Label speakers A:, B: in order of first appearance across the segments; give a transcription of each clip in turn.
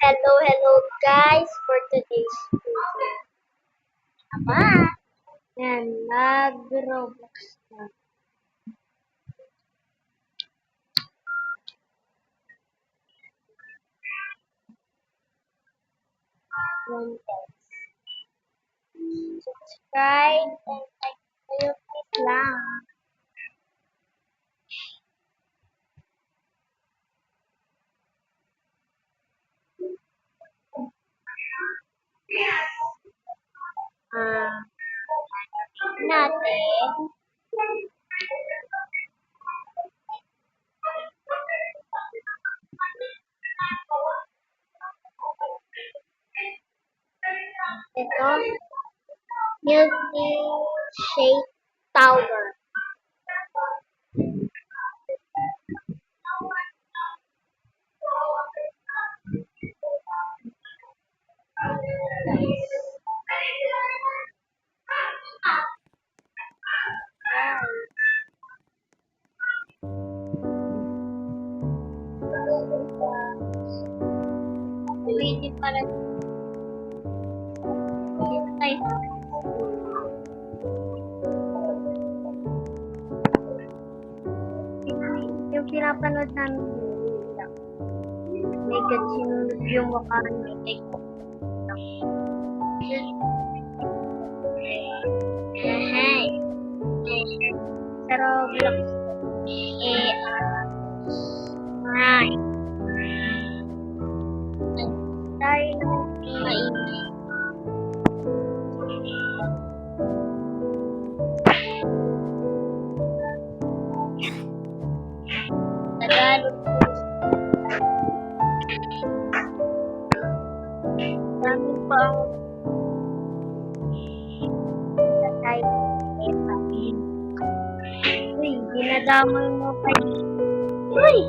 A: Hello guys for today's video. Ama, yan, mag-Roblox na. Subscribe and like kayo please lang. Natin. Ito, Milky-shaped tower. Pwede pala. Yung pinapanood namin may sinunod yung mukha ng TikTok. Sa Roblox right. Tayo na maingay. Tagalog. Dami pa ang uy, ginadamay mo pa yun. Uy!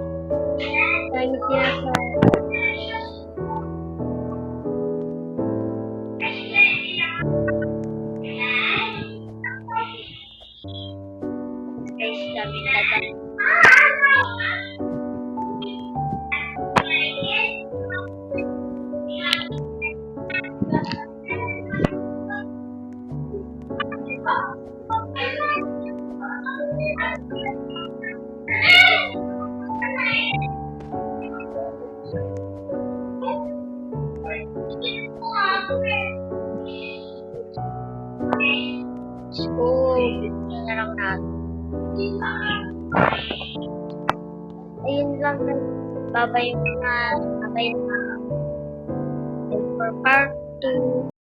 A: Dami sinasabi. Guys, dami tagal. School. Sarang natin. Ayun lang. Babay na. For part 2.